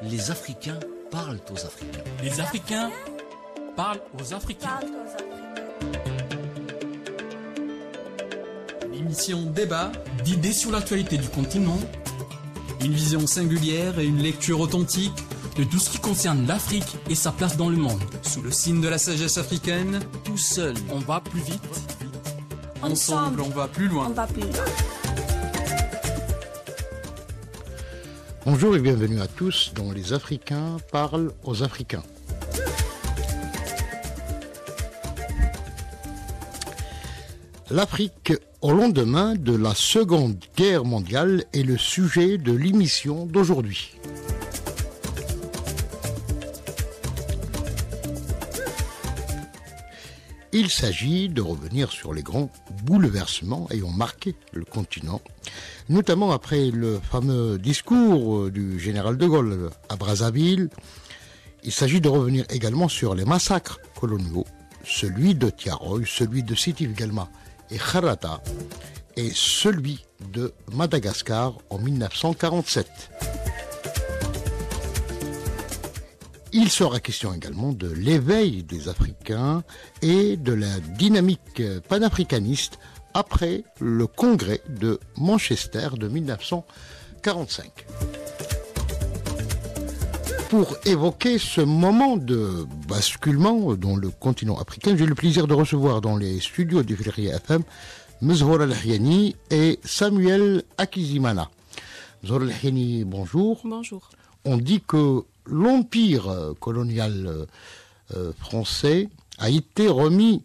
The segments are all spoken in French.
Les Africains parlent aux Africains. Les Africains parlent aux Africains. L'émission débat, D'idées sur l'actualité du continent, une vision singulière et une lecture authentique, de tout ce qui concerne l'Afrique et sa place dans le monde. sous le signe de la sagesse africaine. Tout seul, On va plus vite. Ensemble, on va plus loin. On va plus loin. Bonjour et bienvenue à tous dont les Africains parlent aux Africains. L'Afrique au lendemain de la Seconde Guerre mondiale est le sujet de l'émission d'aujourd'hui. Il s'agit de revenir sur les grands bouleversements ayant marqué le continent, notamment après le fameux discours du général de Gaulle à Brazzaville. Il s'agit de revenir également sur les massacres coloniaux, celui de Tiaroy, celui de Siti Figelma et Kharata, et celui de Madagascar en 1947. Il sera question également de l'éveil des Africains et de la dynamique panafricaniste après le congrès de Manchester de 1945. Pour évoquer ce moment de basculement dans le continent africain, j'ai le plaisir de recevoir dans les studios du Fleria FM Mzhoura Lahiani et Samuel Akizimana. Mzhoura Lahiani, bonjour. Bonjour. On dit que l'empire colonial français a été remis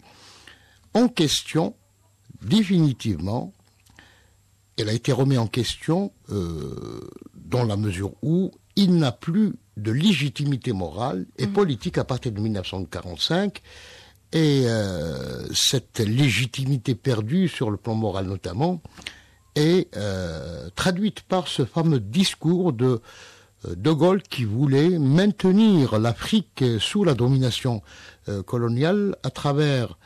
en question définitivement. Elle a été remis en question dans la mesure où il n'a plus de légitimité morale et politique à partir de 1945. Et cette légitimité perdue sur le plan moral notamment est traduite par ce fameux discours de Gaulle qui voulait maintenir l'Afrique sous la domination coloniale à travers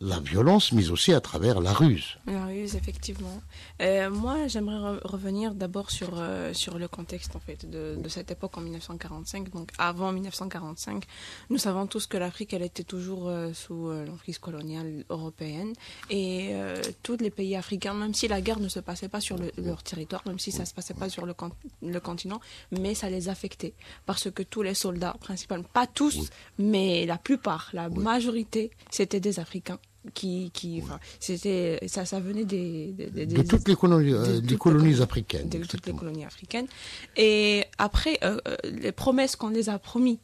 la violence, mais aussi à travers la ruse. La ruse, effectivement. Moi, j'aimerais revenir d'abord sur le contexte en fait de cette époque en 1945. Donc, avant 1945, nous savons tous que l'Afrique, elle était toujours sous l'emprise coloniale européenne, et tous les pays africains, même si la guerre ne se passait pas sur leur territoire, même si ça se passait pas sur le continent, mais ça les affectait parce que tous les soldats, principalement, pas tous, mais la plupart, la majorité, c'était des Africains. Enfin, c'était ça venait de toutes les colonies africaines. De toutes les colonies africaines. Et après, les promesses qu'on les a promis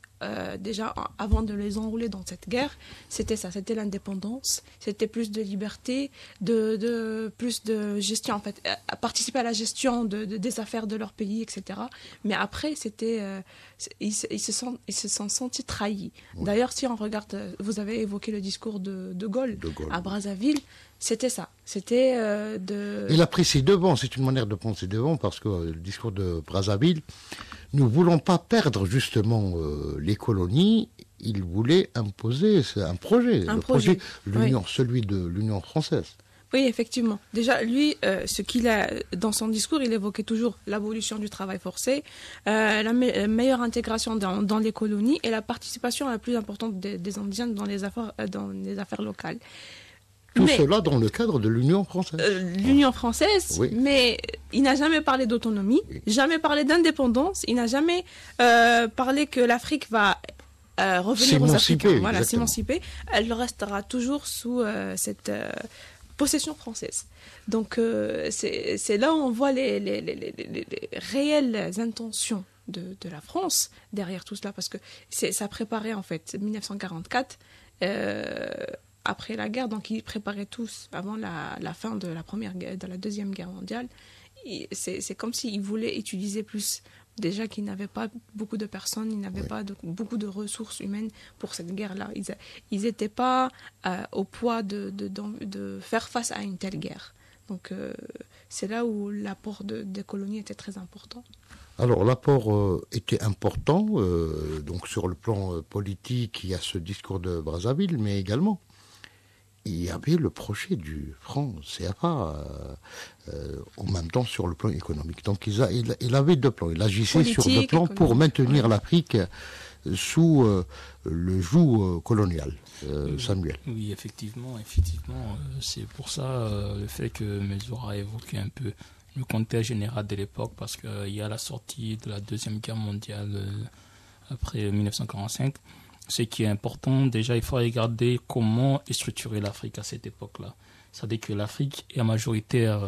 déjà avant de les enrouler dans cette guerre, c'était ça, c'était l'indépendance, c'était plus de liberté, plus de gestion en fait, participer à la gestion des affaires de leur pays, etc. Mais après, c'était ils se sont sentis trahis. D'ailleurs, si on regarde, vous avez évoqué le discours de Gaulle à Brazzaville. C'était ça, c'était Il a pris ses devants, c'est une manière de prendre ses devants, parce que le discours de Brazzaville, nous ne voulons pas perdre justement les colonies, il voulait imposer un projet, celui de l'Union française. Oui, effectivement. Déjà, lui, ce qu'il a dans son discours, il évoquait toujours l'abolition du travail forcé, la meilleure intégration dans les colonies et la participation la plus importante des Indiens dans les affaires locales. Cela dans le cadre de l'Union française. L'Union française, oui. Mais il n'a jamais parlé d'autonomie, jamais parlé d'indépendance, il n'a jamais parlé que l'Afrique va revenir aux Africains, voilà, s'émanciper. Elle restera toujours sous cette possession française. Donc c'est là où on voit les réelles intentions de la France derrière tout cela, parce que ça préparait en fait 1944. Après la guerre, donc ils préparaient tous avant la fin de la Deuxième Guerre mondiale. C'est comme s'ils voulaient utiliser plus. Déjà qu'ils n'avaient pas beaucoup de personnes, ils n'avaient pas beaucoup de ressources humaines pour cette guerre-là. Ils n'étaient pas au poids de faire face à une telle guerre. Donc c'est là où l'apport des colonies était très important. Alors l'apport était important, donc sur le plan politique, il y a ce discours de Brazzaville, mais également il y avait le projet du franc CFA en même temps sur le plan économique. Donc il avait deux plans. Il agissait sur deux plans pour maintenir l'Afrique sous le joug colonial. Samuel. Oui, effectivement. C'est pour ça le fait que Mesura a évoqué un peu le contexte général de l'époque, parce qu'il y a la sortie de la Deuxième Guerre mondiale après 1945. Ce qui est important, déjà, il faut regarder comment est structurée l'Afrique à cette époque-là. C'est-à-dire que l'Afrique est majoritaire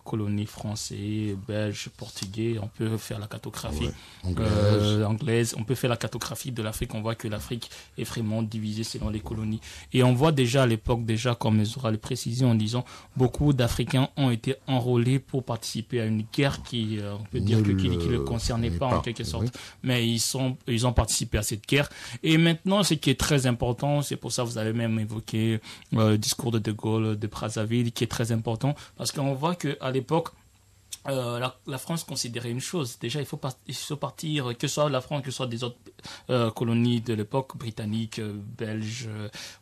colonie française, belge, portugais. On peut faire la cartographie anglaise. On peut faire la cartographie de l'Afrique. On voit que l'Afrique est vraiment divisée selon les colonies. Et on voit déjà à l'époque, comme Mesura le précisé en disant, beaucoup d'Africains ont été enrôlés pour participer à une guerre qui, on peut dire qui ne le concernait pas en quelque sorte. Oui. Mais ils ont participé à cette guerre. Et maintenant, ce qui est très important, c'est pour ça que vous avez même évoqué le discours de Gaulle, de Brazzaville, qui est très important, parce qu'on voit qu'à l'époque, la France considérait une chose. Déjà, il faut partir, que ce soit la France, que ce soit des autres colonies de l'époque, britanniques, belges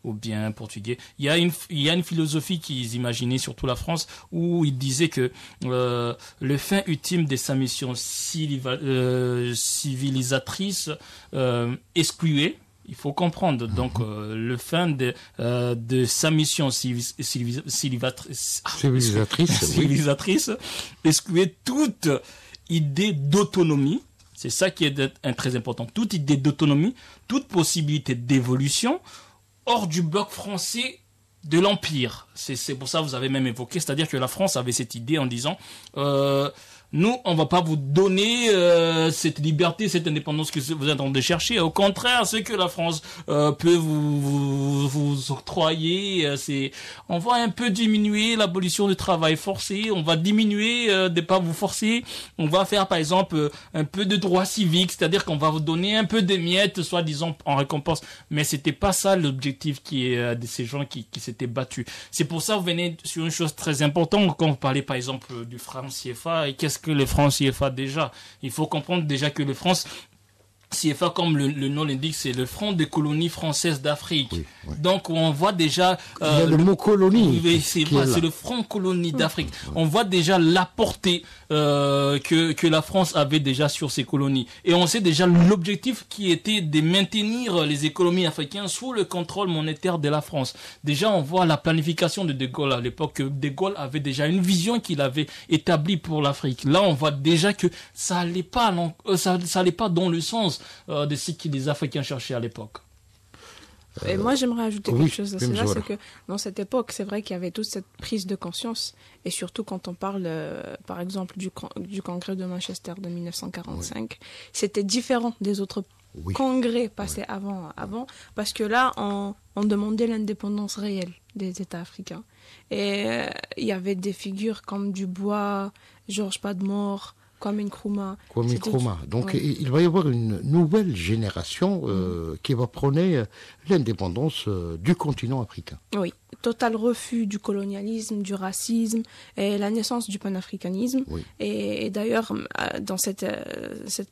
ou bien portugais. Il y a une philosophie qu'ils imaginaient, surtout la France, où ils disaient que le fin ultime de sa mission civilisatrice excluait. Il faut comprendre, donc, le fin de sa mission civilisatrice excluait toute idée d'autonomie. C'est ça qui est très important. Toute idée d'autonomie, toute possibilité d'évolution hors du bloc français de l'Empire. C'est pour ça que vous avez même évoqué, c'est-à-dire que la France avait cette idée en disant... nous, on va pas vous donner cette liberté, cette indépendance que vous êtes en train de chercher. Au contraire, ce que la France peut vous octroyer, on va un peu diminuer l'abolition du travail forcé, on va diminuer de pas vous forcer, on va faire par exemple un peu de droit civique, c'est-à-dire qu'on va vous donner un peu de miettes, soi-disant en récompense. Mais c'était pas ça l'objectif de ces gens qui s'étaient battus. C'est pour ça que vous venez sur une chose très importante quand vous parlez par exemple du franc CFA et qu'est-ce que le franc CFA déjà. Il faut comprendre déjà que le franc CFA, comme le nom l'indique, c'est le franc des colonies françaises d'Afrique. Oui, oui. Donc on voit déjà... il y a le mot colonie. C'est le franc colonie d'Afrique. Oui. On voit déjà la portée que la France avait déjà sur ses colonies. Et on sait déjà l'objectif qui était de maintenir les économies africaines sous le contrôle monétaire de la France. Déjà on voit la planification de Gaulle à l'époque. Que De Gaulle avait déjà une vision qu'il avait établie pour l'Afrique. Là on voit déjà que ça allait pas dans le sens de ce que les Africains cherchaient à l'époque. Et moi, j'aimerais ajouter quelque chose à cela, c'est que dans cette époque, c'est vrai qu'il y avait toute cette prise de conscience, et surtout quand on parle, par exemple, du congrès de Manchester de 1945, c'était différent des autres congrès passés avant, parce que là, on demandait l'indépendance réelle des États africains. Et il y avait des figures comme Dubois, Georges Padmore, Kwame Nkrumah. Donc il va y avoir une nouvelle génération qui va prôner l'indépendance du continent africain. Oui, total refus du colonialisme, du racisme et la naissance du panafricanisme. Oui. Et d'ailleurs, dans cette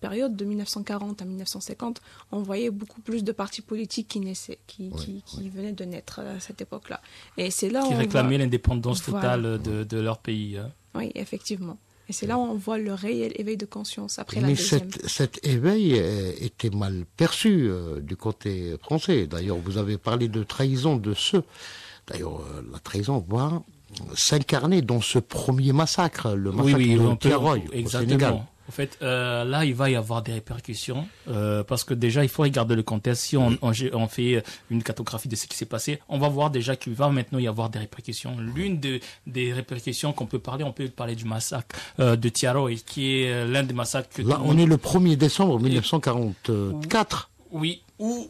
période de 1940 à 1950, on voyait beaucoup plus de partis politiques qui venaient de naître à cette époque-là. Et c'est là qui réclamaient l'indépendance totale de leur pays. Hein. Oui, effectivement. Et c'est là où on voit le réel éveil de conscience après la deuxième. Mais cet éveil était mal perçu du côté français. D'ailleurs, vous avez parlé de trahison de ceux. D'ailleurs, la trahison va s'incarner dans ce premier massacre, le massacre de Tiaroy au Sénégal. En fait, là, il va y avoir des répercussions parce que déjà, il faut regarder le contexte. Si on fait une cartographie de ce qui s'est passé, on va voir déjà qu'il va maintenant y avoir des répercussions. L'une des répercussions on peut parler du massacre de Tiaroy, qui est l'un des massacres... Là, on est le 1er décembre 1944. Oui, où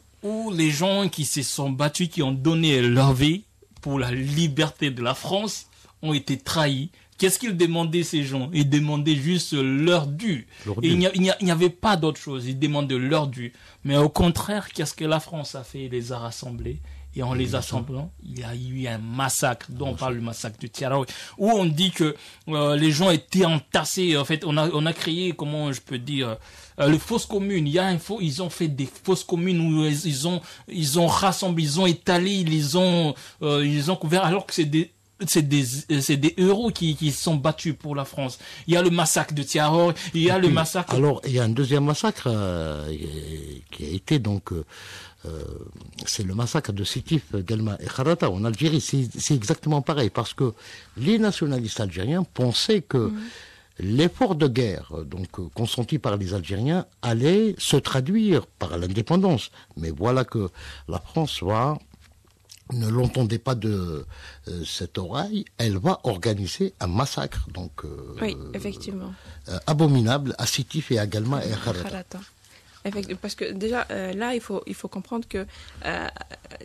les gens qui se sont battus, qui ont donné leur vie pour la liberté de la France, ont été trahis. Qu'est-ce qu'ils demandaient, ces gens? Ils demandaient juste leur dû. Et il n'y avait pas d'autre chose. Ils demandaient leur dû. Mais au contraire, qu'est-ce que la France a fait? Elle les a rassemblés. Et en les assemblant, il y a eu un massacre, dont on parle du massacre de Tiaraoui, où on dit que les gens étaient entassés. En fait, on a créé, comment je peux dire, les fausses communes. Ils ont fait des fausses communes où ils ont rassemblé, ils ont étalé, ils ont couvert, alors que c'est des héros qui sont battus pour la France. Il y a le massacre de Tiaraoui, il y a le massacre... Alors, il y a un deuxième massacre qui a été donc... c'est le massacre de Sétif, Guelma et Kharata en Algérie. C'est exactement pareil, parce que les nationalistes algériens pensaient que l'effort de guerre consenti par les Algériens allait se traduire par l'indépendance. Mais voilà que la France ne l'entendait pas de cette oreille, elle va organiser un massacre oui, effectivement. Abominable à Sétif et à Guelma et Kharata. Parce que déjà, là, il faut comprendre que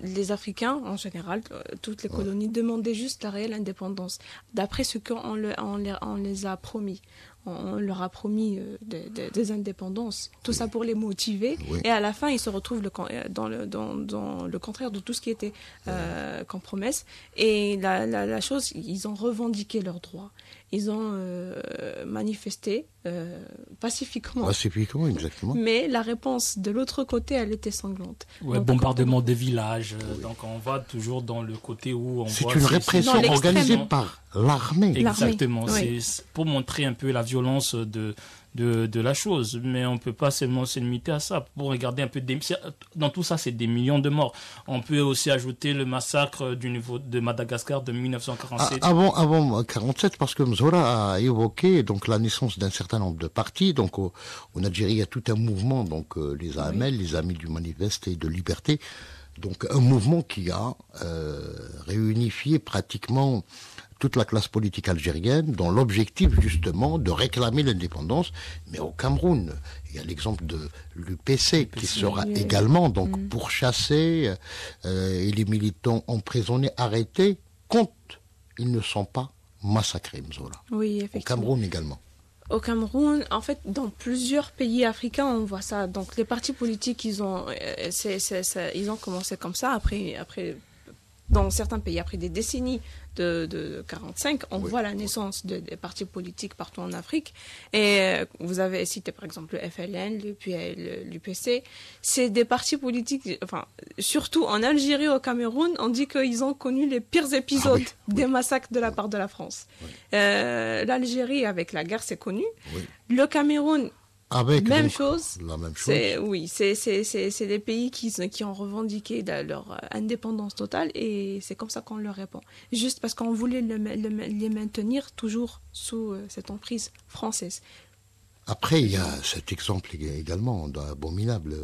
les Africains, en général, toutes les colonies, demandaient juste la réelle indépendance, d'après ce qu'on les a promis. On leur a promis des indépendances, tout ça pour les motiver, et à la fin, ils se retrouvent dans le contraire de tout ce qui était comme promesse. Et la chose, ils ont revendiqué leurs droits. Ils ont manifesté pacifiquement. Pacifiquement, exactement. Mais la réponse de l'autre côté, elle était sanglante. Ouais, bombardement des villages. Donc on va toujours dans le côté où on voit... C'est une répression organisée par l'armée. Exactement. Oui. C'est pour montrer un peu la violence de la chose. Mais on ne peut pas seulement se limiter à ça. Pour regarder un peu... Dans tout ça, c'est des millions de morts. On peut aussi ajouter le massacre du niveau de Madagascar de 1947. Avant 1947, parce que Mzora a évoqué donc la naissance d'un certain nombre de partis. Donc en Algérie, il y a tout un mouvement, donc les AML, les Amis du Manifeste et de Liberté. Donc un mouvement qui a réunifié pratiquement toute la classe politique algérienne dans l'objectif justement de réclamer l'indépendance. Mais au Cameroun, il y a l'exemple de l'UPC qui sera également donc pourchassé et les militants emprisonnés, arrêtés, quand ils ne sont pas massacrés, Mzola. Oui, effectivement. Au Cameroun également. Au Cameroun, en fait, dans plusieurs pays africains, on voit ça. Donc les partis politiques, ils ont commencé comme ça. Après, dans certains pays, après des décennies de 45, on voit la naissance des partis politiques partout en Afrique. Et vous avez cité par exemple le FLN, l'UPC. C'est des partis politiques, enfin, surtout en Algérie, au Cameroun, on dit qu'ils ont connu les pires épisodes des massacres de la part de la France. L'Algérie, avec la guerre, c'est connu. Le Cameroun, avec la même chose. C'est des pays qui ont revendiqué leur indépendance totale, et c'est comme ça qu'on leur répond. Juste parce qu'on voulait les maintenir toujours sous cette emprise française. Après, il y a cet exemple également abominable.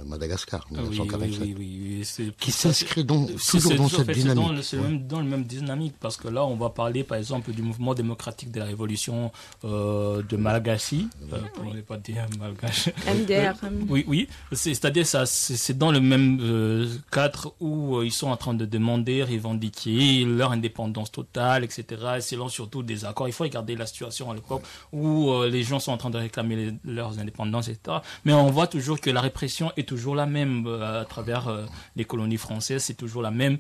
Madagascar, 1947, qui s'inscrit toujours dans cette dynamique. C'est dans le même dynamique, parce que là, on va parler, par exemple, du mouvement démocratique de la révolution de Malagasy, pour ne pas dire malgache. MDR. Oui, c'est-à-dire ça, c'est dans le même cadre où ils sont en train de demander, revendiquer leur indépendance totale, etc. Et selon surtout des accords. Il faut regarder la situation à l'époque où les gens sont en train de réclamer leurs indépendances, etc. Mais on voit toujours que la répression est toujours la même à travers les colonies françaises, c'est toujours la même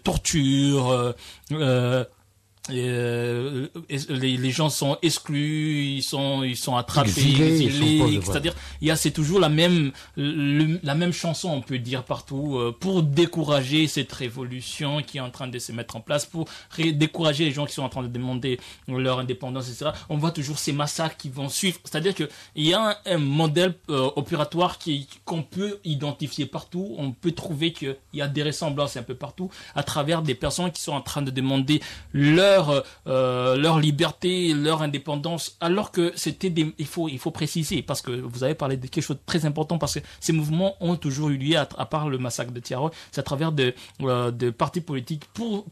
torture, les gens sont exclus, ils sont attrapés, exilés, c'est-à-dire c'est toujours la même chanson, on peut dire, partout, pour décourager cette révolution qui est en train de se mettre en place, pour décourager les gens qui sont en train de demander leur indépendance, etc. On voit toujours ces massacres qui vont suivre, c'est-à-dire que il y a un modèle opératoire qu'on peut identifier partout. On peut trouver qu'il y a des ressemblances un peu partout à travers des personnes qui sont en train de demander leur liberté, leur indépendance, alors que c'était il faut préciser, parce que vous avez parlé de quelque chose de très important, parce que ces mouvements ont toujours eu lieu, à part le massacre de Tiaraoui, c'est à travers de partis politiques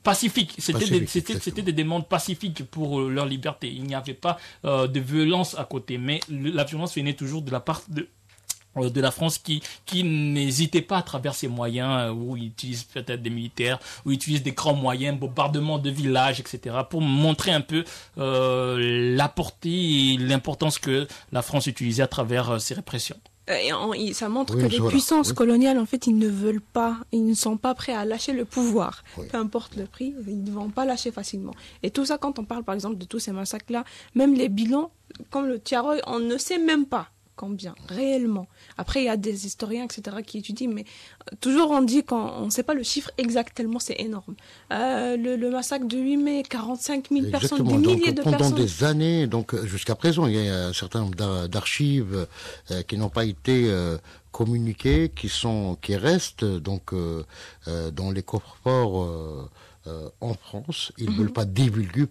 pacifiques. C'était des demandes pacifiques pour leur liberté. Il n'y avait pas de violence à côté, mais la violence venait toujours de la part de la France qui n'hésitait pas à travers ses moyens, où ils utilisent peut-être des militaires, où ils utilisent des grands moyens, bombardement de villages, etc., pour montrer un peu la portée et l'importance que la France utilisait à travers ces répressions. Ça montre que les puissances coloniales, en fait, ils ne sont pas prêts à lâcher le pouvoir. Peu importe le prix, ils ne vont pas lâcher facilement. Et tout ça, quand on parle, par exemple, de tous ces massacres-là, même les bilans, comme le Tiaroy, on ne sait même pas combien, réellement. Après, il y a des historiens, etc., qui étudient, mais toujours on dit qu'on ne sait pas le chiffre exactement, c'est énorme. Le massacre de 8 mai, 45 000 personnes, des milliers de personnes. Pendant des années, donc jusqu'à présent, il y a un certain nombre d'archives qui n'ont pas été communiquées, qui restent donc dans les coffres-forts en France. Ils ne veulent pas divulguer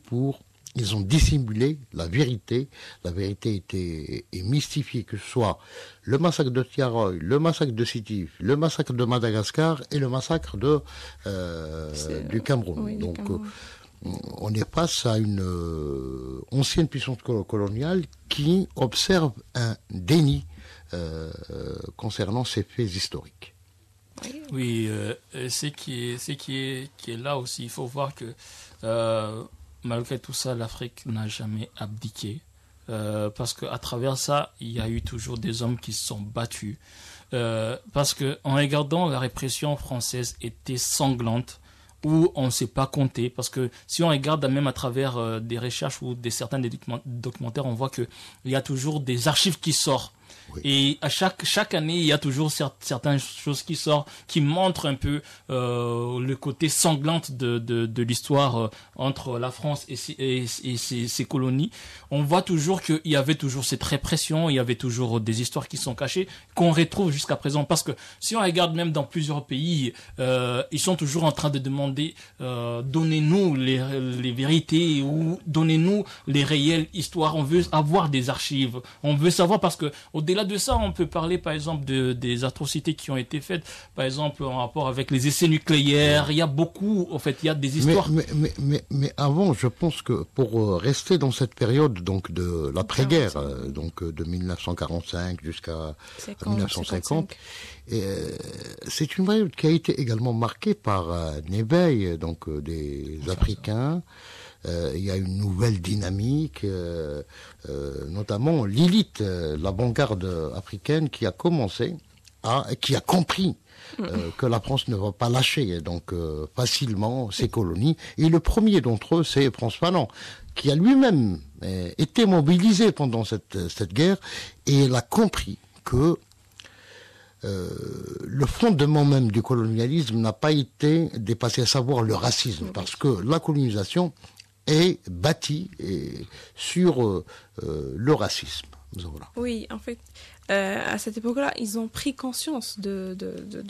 ils ont dissimulé la vérité. La vérité est mystifiée, que ce soit le massacre de Tiaroy, le massacre de Sétif, le massacre de Madagascar et le massacre du Cameroun. Oui, donc, on est face à une ancienne puissance coloniale qui observe un déni concernant ces faits historiques. Oui, ce qui est là aussi, il faut voir que malgré tout ça, l'Afrique n'a jamais abdiqué. Parce qu'à travers ça, il y a eu toujours des hommes qui se sont battus. Parce qu'en regardant, la répression française était sanglante, où on ne s'est pas compté. Parce que si on regarde même à travers des recherches ou certains documentaires, on voit qu'il y a toujours des archives qui sortent. Oui. Et à chaque année, il y a toujours certaines choses qui sortent, qui montrent un peu le côté sanglante de l'histoire entre la France et ses colonies. On voit toujours qu'il y avait toujours cette répression, il y avait toujours des histoires qui sont cachées, qu'on retrouve jusqu'à présent. Parce que si on regarde même dans plusieurs pays, ils sont toujours en train de demander donnez-nous les vérités ou donnez-nous les réelles histoires. On veut avoir des archives, on veut savoir, parce que au-delà de ça, on peut parler par exemple des atrocités qui ont été faites, par exemple en rapport avec les essais nucléaires. Il y a beaucoup, en fait, il y a des histoires. Mais avant, je pense que pour rester dans cette période donc de l'après-guerre, donc de 1945 jusqu'à 1950, c'est une période qui a été également marquée par un éveil donc des Africains. Il y a une nouvelle dynamique, notamment Lilith, l'avant-garde africaine, qui a compris que la France ne va pas lâcher donc facilement ses colonies. Et le premier d'entre eux, c'est Frantz Fanon, qui a lui-même été mobilisé pendant cette guerre, et il a compris que le fondement même du colonialisme n'a pas été dépassé, à savoir le racisme, parce que la colonisation est bâtie sur le racisme. Voilà. Oui, en fait, à cette époque-là, ils ont pris conscience de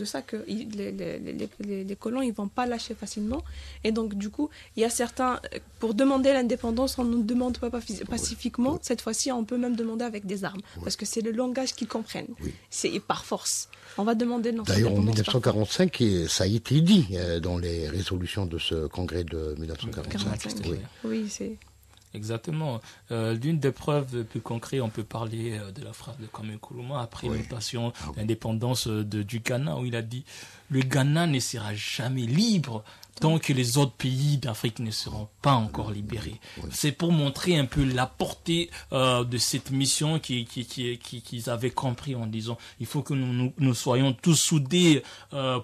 ça, que les colons, ils ne vont pas lâcher facilement. Et donc, du coup, il y a certains, pour demander l'indépendance, on ne demande pas pacifiquement. Oui. Cette fois-ci, on peut même demander avec des armes, parce que c'est le langage qu'ils comprennent. Oui. C'est par force. On va demander notre indépendance. D'ailleurs, en 1945, ça a été dit dans les résolutions de ce congrès de 1945. Oui, c'est... Exactement. L'une des preuves les plus concrètes, on peut parler de la phrase de Kwame Nkrumah après l'invasion d'indépendance du Ghana, où il a dit « Le Ghana ne sera jamais libre tant que les autres pays d'Afrique ne seront pas encore libérés. » C'est pour montrer un peu la portée de cette mission qu'ils avaient compris, en disant il faut que nous soyons tous soudés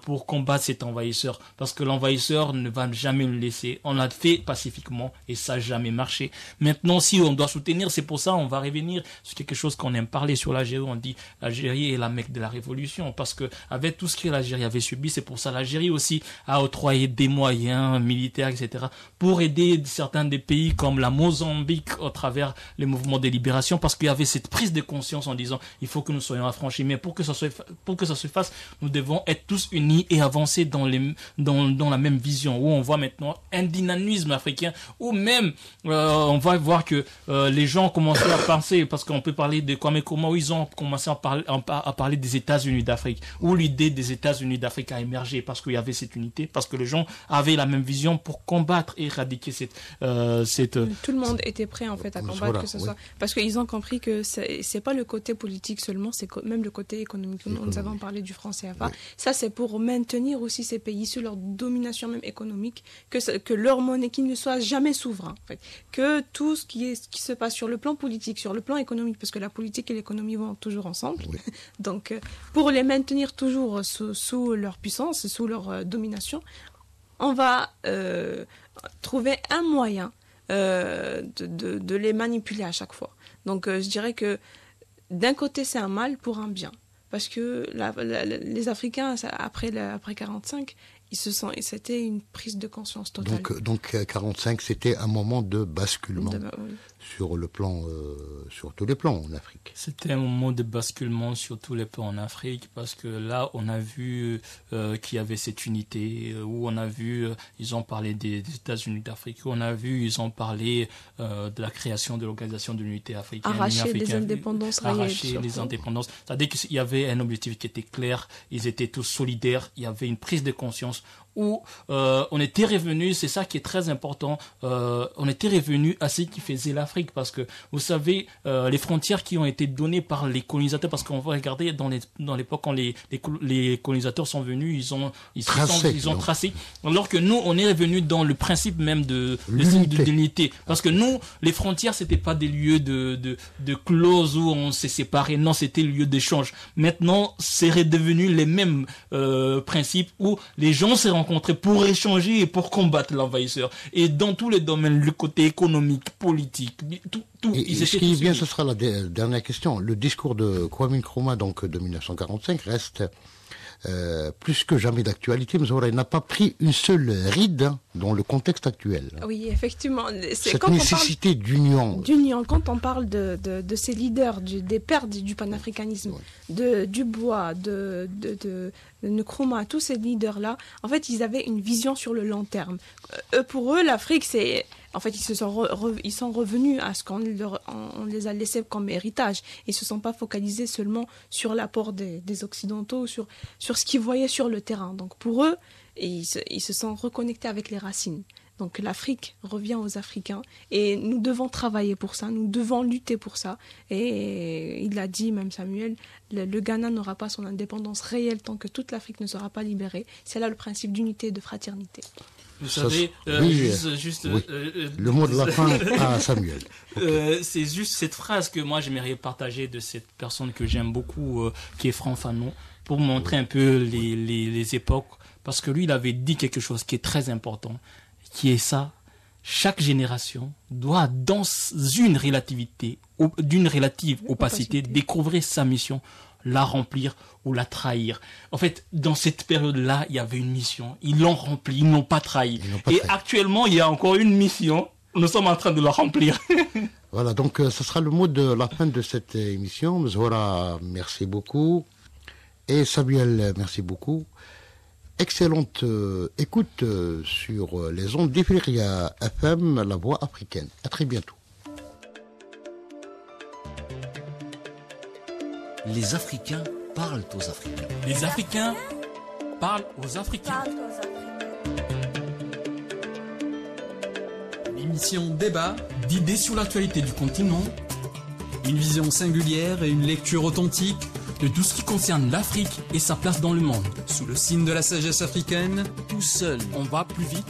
pour combattre cet envahisseur, parce que l'envahisseur ne va jamais le laisser. On l'a fait pacifiquement et ça n'a jamais marché. Maintenant, si on doit soutenir, c'est pour ça on va revenir sur quelque chose qu'on aime parler sur l'Algérie. On dit l'Algérie est la Mecque de la révolution, parce que avec tout ce que l'Algérie avait subi, c'est pour ça l'Algérie aussi a octroyé des moyens militaires, etc., pour aider certains des pays comme la Mozambique à travers les mouvements de libération, parce qu'il y avait cette prise de conscience en disant il faut que nous soyons affranchis. Mais pour que ça se fasse, nous devons être tous unis et avancer dans la même vision, où on voit maintenant un dynamisme africain, où même on va voir que les gens ont commencé à penser, parce qu'on peut parler de Kwame Nkrumah, où ils ont commencé à parler des États-Unis d'Afrique, où l'idée des États-Unis d'Afrique a émergé, parce qu'il y avait cette unité, parce que les gens avaient la même vision pour combattre et éradiquer cette... Tout le monde était prêt en fait à combattre, que ce soit... Parce qu'ils ont compris que c'est pas le côté politique seulement, c'est même le côté économique. Nous avons parlé du franc CFA. Ça, c'est pour maintenir aussi ces pays sur leur domination même économique, que leur monnaie, qui ne soit jamais souverain. En fait. Que tout ce qui se passe sur le plan politique, sur le plan économique, parce que la politique et l'économie vont toujours ensemble. Donc, pour les maintenir toujours sous leur puissance, sous leur domination, on va trouver un moyen de les manipuler à chaque fois. Donc je dirais que d'un côté c'est un mal pour un bien, parce que les Africains après 45, c'était une prise de conscience totale. Donc 45, c'était un moment de basculement sur le plan, sur tous les plans en Afrique. C'était un moment de basculement sur tous les plans en Afrique, parce que là, on a vu qu'il y avait cette unité, où on a vu, ils ont parlé des États-Unis d'Afrique, où on a vu, ils ont parlé de la création de l'Organisation de l'Unité africaine. Arracher les indépendances réelles. Arracher les indépendances. C'est-à-dire qu'il y avait un objectif qui était clair, ils étaient tous solidaires, il y avait une prise de conscience où on était revenu, c'est ça qui est très important, on était revenu à ce qui faisait l'Afrique, parce que vous savez, les frontières qui ont été données par les colonisateurs, parce qu'on va regarder dans l'époque quand les colonisateurs sont venus, ils ont tracé, alors que nous on est revenu dans le principe même de l'unité, parce que nous les frontières c'était pas des lieux de clauses où on s'est séparés, non, c'était le lieu d'échange. Maintenant c'est redevenu les mêmes principes où les gens se rencontrés pour échanger et pour combattre l'envahisseur, et dans tous les domaines, le côté économique, politique, tout. Et ce qui est bien, ce sera la dernière question. Le discours de Kwame Nkrumah, donc de 1945, reste plus que jamais d'actualité. Mais il n'a pas pris une seule ride dans le contexte actuel. Oui, effectivement. Cette nécessité d'union. Quand on parle de ces leaders, des pères du panafricanisme, du Bois, de Nkrumah, tous ces leaders-là, en fait, ils avaient une vision sur le long terme. Pour eux, l'Afrique, c'est... En fait, ils sont revenus à ce qu'on les a laissés comme héritage. Ils ne se sont pas focalisés seulement sur l'apport des Occidentaux, sur ce qu'ils voyaient sur le terrain. Donc pour eux, ils se sont reconnectés avec les racines. Donc l'Afrique revient aux Africains et nous devons travailler pour ça, nous devons lutter pour ça. Et il l'a dit, même Samuel, le Ghana n'aura pas son indépendance réelle tant que toute l'Afrique ne sera pas libérée. C'est là le principe d'unité et de fraternité. Vous savez, le mot de la fin à Samuel. C'est juste cette phrase que moi j'aimerais partager de cette personne que j'aime beaucoup, qui est Franck Fanon, pour montrer un peu les époques, parce que lui il avait dit quelque chose qui est très important, qui est ça: chaque génération doit, dans une d'une relative opacité, découvrir sa mission, la remplir ou la trahir. En fait, dans cette période-là, il y avait une mission. Ils l'ont remplie, ils n'ont pas trahi. Actuellement, il y a encore une mission. Nous sommes en train de la remplir. Voilà, donc ce sera le mot de la fin de cette émission. Mzora, merci beaucoup. Et Samuel, merci beaucoup. Excellente écoute sur les ondes d'Ifriqiya FM, la voix africaine. À très bientôt. Les Africains parlent aux Africains. Les Africains parlent aux Africains. L'émission débat, d'idées sur l'actualité du continent, une vision singulière et une lecture authentique de tout ce qui concerne l'Afrique et sa place dans le monde. Sous le signe de la sagesse africaine, tout seul, on va plus vite.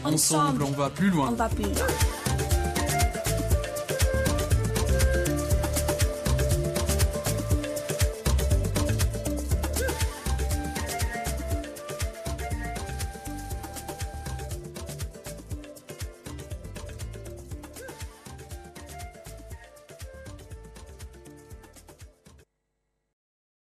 Ensemble, on va plus loin.